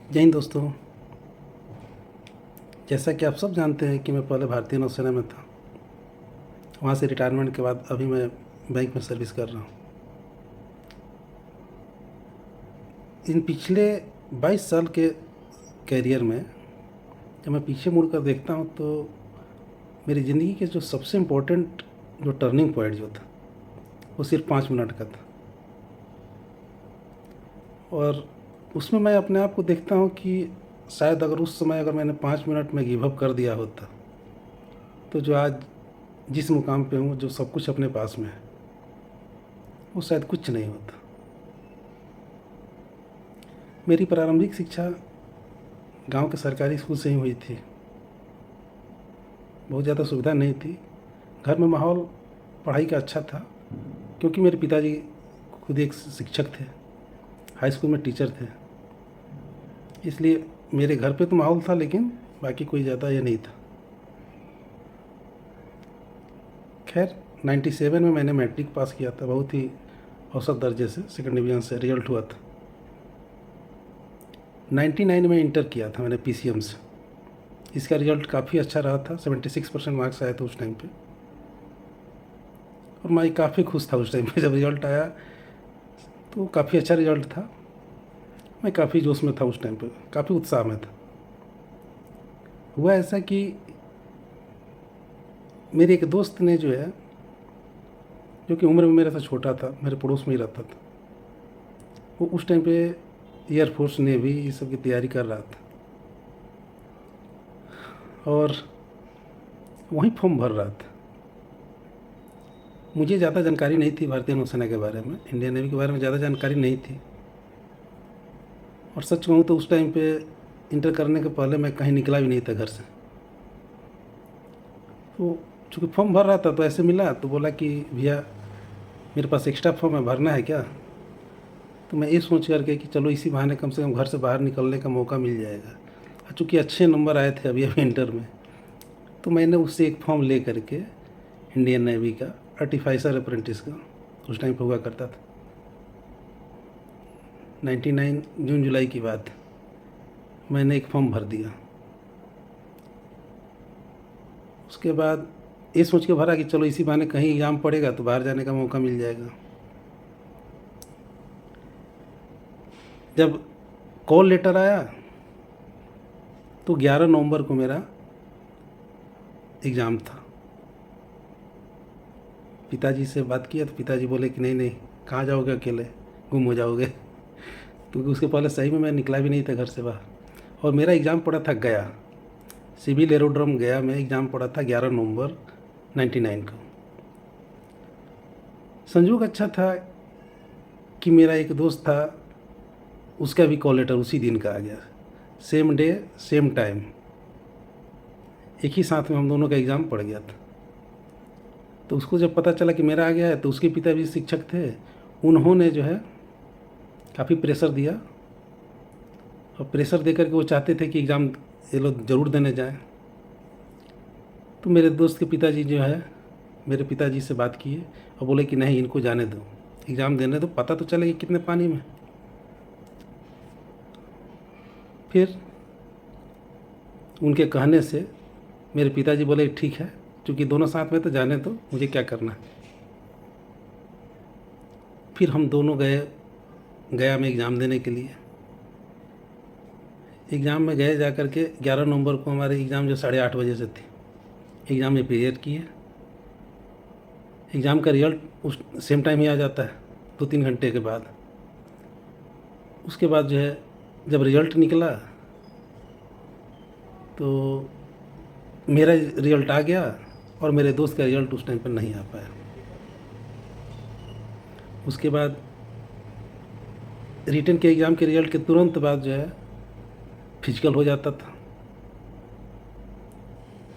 जय हिंद दोस्तों। जैसा कि आप सब जानते हैं कि मैं पहले भारतीय नौसेना में था। वहाँ से रिटायरमेंट के बाद अभी मैं बैंक में सर्विस कर रहा हूँ। इन पिछले 22 साल के कैरियर में जब मैं पीछे मुड़ कर देखता हूँ तो मेरी ज़िंदगी के जो सबसे इम्पोर्टेंट जो टर्निंग पॉइंट जो था वो सिर्फ 5 मिनट का था। और उसमें मैं अपने आप को देखता हूँ कि शायद अगर उस समय अगर मैंने 5 मिनट में गिव अप कर दिया होता तो जो आज जिस मुकाम पे हूँ, जो सब कुछ अपने पास में है, वो शायद कुछ नहीं होता। मेरी प्रारंभिक शिक्षा गांव के सरकारी स्कूल से ही हुई थी। बहुत ज़्यादा सुविधा नहीं थी। घर में माहौल पढ़ाई का अच्छा था क्योंकि मेरे पिताजी खुद एक शिक्षक थे, हाई स्कूल में टीचर थे। इसलिए मेरे घर पे तो माहौल था, लेकिन बाकी कोई ज़्यादा ये नहीं था। खैर 97 में मैंने मैट्रिक पास किया था, बहुत ही औसत दर्जे से, सेकंड डिवीज़न से रिजल्ट हुआ था। 99 में इंटर किया था मैंने पीसीएम से। इसका रिज़ल्ट काफ़ी अच्छा रहा था, 76% मार्क्स आए थे उस टाइम पे। और मैं काफ़ी खुश था उस टाइम पे जब रिज़ल्ट आया, तो काफ़ी अच्छा रिज़ल्ट था। मैं काफ़ी जोश में था उस टाइम पे, काफ़ी उत्साह में था। हुआ ऐसा कि मेरे एक दोस्त ने जो है, जो कि उम्र में मेरे से छोटा था, मेरे पड़ोस में ही रहता था, वो उस टाइम पे एयरफोर्स नेवी ये सब की तैयारी कर रहा था और वहीं फॉर्म भर रहा था। मुझे ज़्यादा जानकारी नहीं थी भारतीय नौसेना के बारे में, इंडियन नेवी के बारे में ज़्यादा जानकारी नहीं थी। और सच कहूँ तो उस टाइम पे इंटर करने के पहले मैं कहीं निकला भी नहीं था घर से। तो चूँकि फॉर्म भर रहा था तो ऐसे मिला, तो बोला कि भैया मेरे पास एक्स्ट्रा फॉर्म है, भरना है क्या? तो मैं ये सोच करके कि चलो इसी बहाने कम से कम घर से बाहर निकलने का मौका मिल जाएगा। और चूँकि अच्छे नंबर आए थे अभी अभी इंटर में, तो मैंने उससे एक फॉर्म ले करके इंडियन नेवी का आर्टिफाइसर अप्रेंटिस का, उस टाइम पे हुआ करता था, 99 जून जुलाई की बात, मैंने एक फॉर्म भर दिया। उसके बाद ये सोच के भरा कि चलो इसी बहाने कहीं एग्ज़ाम पड़ेगा तो बाहर जाने का मौका मिल जाएगा। जब कॉल लेटर आया तो 11 नवंबर को मेरा एग्ज़ाम था। पिताजी से बात किया तो पिताजी बोले कि नहीं नहीं, कहाँ जाओगे अकेले, गुम हो जाओगे। क्योंकि उसके पहले सही में मैं निकला भी नहीं था घर से बाहर। और मेरा एग्ज़ाम पड़ा था गया, सिविल एरोड्रम गया में एग्ज़ाम पड़ा था 11 नवंबर 99 को। संजोग अच्छा था कि मेरा एक दोस्त था, उसका भी कॉल लेटर उसी दिन का आ गया, सेम डे सेम टाइम, एक ही साथ में हम दोनों का एग्ज़ाम पड़ गया था। तो उसको जब पता चला कि मेरा आ गया है, तो उसके पिता भी शिक्षक थे, उन्होंने जो है काफ़ी प्रेशर दिया। और प्रेशर दे करके वो चाहते थे कि एग्ज़ाम ये लोग ज़रूर देने जाएं। तो मेरे दोस्त के पिताजी जो है, मेरे पिताजी से बात किए और बोले कि नहीं, इनको जाने दो, एग्ज़ाम देने दो, पता तो चले कि कितने पानी में। फिर उनके कहने से मेरे पिताजी बोले ठीक है, क्योंकि दोनों साथ में तो जाने दो, मुझे क्या करना है। फिर हम दोनों गए गया में एग्ज़ाम देने के लिए। एग्ज़ाम में गए जा कर के 11 नवंबर को हमारे एग्ज़ाम जो 8:30 बजे से थी, एग्ज़ाम में क्लियर किए। एग्ज़ाम का रिज़ल्ट उस सेम टाइम ही आ जाता है, 2-3 घंटे के बाद। उसके बाद जो है जब रिज़ल्ट निकला तो मेरा रिज़ल्ट आ गया और मेरे दोस्त का रिज़ल्ट उस टाइम पर नहीं आ पाया। उसके बाद रिटन के एग्ज़ाम के रिज़ल्ट के तुरंत बाद जो है फिजिकल हो जाता था।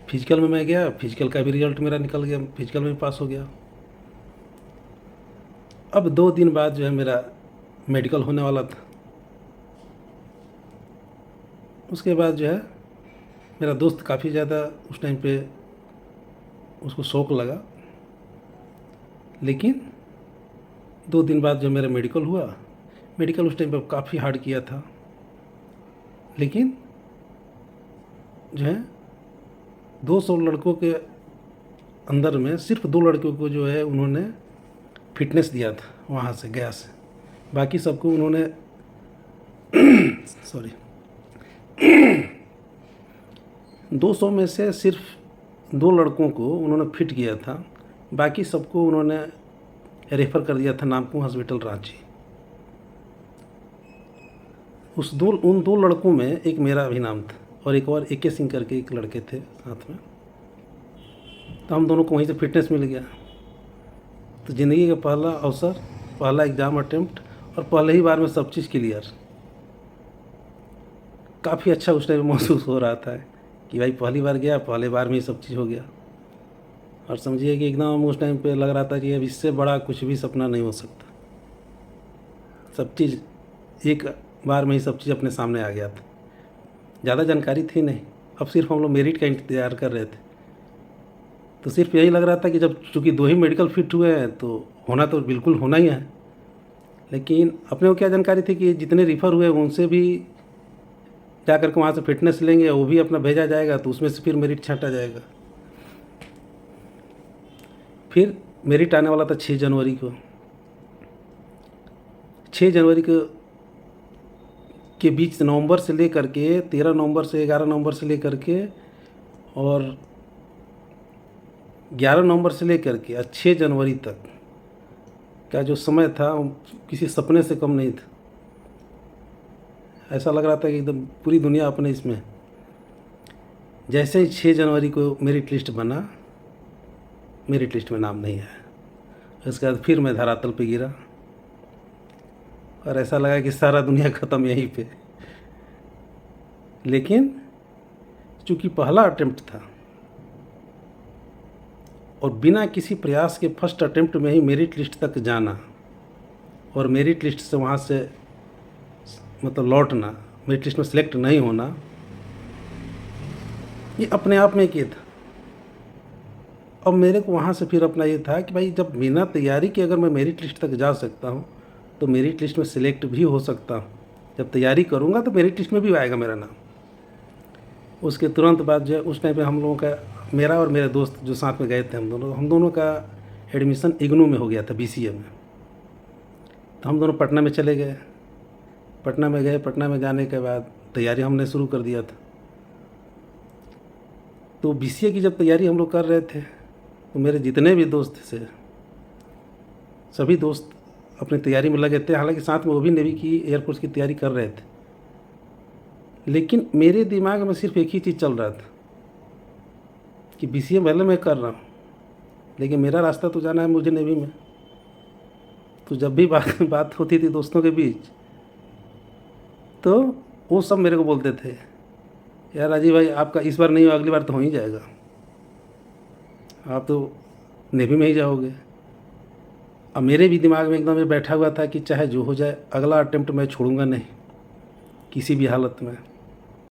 फिजिकल में मैं गया, फिजिकल का भी रिज़ल्ट मेरा निकल गया, फिजिकल में पास हो गया। अब 2 दिन बाद जो है मेरा मेडिकल होने वाला था। उसके बाद जो है मेरा दोस्त काफ़ी ज़्यादा उस टाइम पे उसको शौक लगा, लेकिन 2 दिन बाद जो मेरा मेडिकल हुआ, मेडिकल उस टाइम पे काफ़ी हार्ड किया था। लेकिन जो है 200 लड़कों के अंदर में सिर्फ 2 लड़कों को जो है उन्होंने फिटनेस दिया था वहाँ से गया से, बाकी सबको उन्होंने सॉरी 200 में से सिर्फ 2 लड़कों को उन्होंने फिट किया था, बाकी सबको उन्होंने रेफ़र कर दिया था नामकुम हॉस्पिटल रांची। उन 2 लड़कों में एक मेरा भी नाम था और एक और AK सिंह करके एक लड़के थे साथ में। तो हम दोनों को वहीं से फिटनेस मिल गया। तो ज़िंदगी का पहला अवसर, पहला एग्ज़ाम अटेम्प्ट और पहले ही बार में सब चीज़ क्लियर। काफ़ी अच्छा उस टाइम महसूस हो रहा था कि भाई पहली बार गया, पहले बार में ही सब चीज़ हो गया। और समझिए कि एकदम उस टाइम पे लग रहा था कि अब इससे बड़ा कुछ भी सपना नहीं हो सकता। सब चीज़ एक बार में ही सब चीज़ अपने सामने आ गया था। ज़्यादा जानकारी थी नहीं, अब सिर्फ हम लोग मेरिट का इंतज़ार कर रहे थे। तो सिर्फ यही लग रहा था कि जब चूँकि 2 ही मेडिकल फिट हुए हैं तो होना तो बिल्कुल होना ही है। लेकिन अपने को क्या जानकारी थी कि जितने रिफ़र हुए उनसे भी जा कर के वहाँ से फिटनेस लेंगे, वो भी अपना भेजा जाएगा, तो उसमें से फिर मेरिट छांटा जाएगा। फिर मेरिट आने वाला था 6 जनवरी को। 6 जनवरी को के बीच नवंबर से लेकर के 13 नवंबर से 11 नवंबर से लेकर के और 11 नवंबर से लेकर के 6 जनवरी तक का जो समय था किसी सपने से कम नहीं था। ऐसा लग रहा था कि एकदम पूरी दुनिया अपने इसमें। जैसे ही 6 जनवरी को मेरिट लिस्ट बना, मेरिट लिस्ट में नाम नहीं आया। उसके बाद फिर मैं धरातल पे गिरा और ऐसा लगा कि सारा दुनिया ख़त्म यहीं पे। लेकिन चूँकि पहला अटेम्प्ट था और बिना किसी प्रयास के फर्स्ट अटेम्प्ट में ही मेरिट लिस्ट तक जाना और मेरिट लिस्ट से वहाँ से मतलब लौटना, मेरिट लिस्ट में सिलेक्ट नहीं होना, ये अपने आप में क्या था। अब मेरे को वहाँ से फिर अपना ये था कि भाई जब बिना तैयारी के अगर मैं मेरिट लिस्ट तक जा सकता हूँ तो मेरिट लिस्ट में सिलेक्ट भी हो सकता हूँ। जब तैयारी करूँगा तो मेरिट लिस्ट में भी आएगा मेरा नाम। उसके तुरंत बाद जो है उस टाइम पे हम लोगों का, मेरा और मेरे दोस्त जो साथ में गए थे, हम दोनों का एडमिशन इग्नू में हो गया था, BCA में। तो हम दोनों पटना में चले गए। पटना में गए, पटना में जाने के बाद तैयारी हमने शुरू कर दिया था। तो BCA की जब तैयारी हम लोग कर रहे थे तो मेरे जितने भी दोस्त थे सभी दोस्त अपनी तैयारी में लगे थे। हालांकि साथ में वो भी नेवी की, एयरफोर्स की तैयारी कर रहे थे। लेकिन मेरे दिमाग में सिर्फ एक ही चीज़ चल रहा था कि BCA पहले मैं कर रहा हूँ, लेकिन मेरा रास्ता तो जाना है मुझे नेवी में। तो जब भी बात होती थी दोस्तों के बीच तो वो सब मेरे को बोलते थे, यार राजीव भाई आपका इस बार नहीं हो, अगली बार तो हो ही जाएगा, आप तो नेवी में ही जाओगे। अब मेरे भी दिमाग में एकदम ये बैठा हुआ था कि चाहे जो हो जाए, अगला अटेम्प्ट मैं छोड़ूंगा नहीं किसी भी हालत में।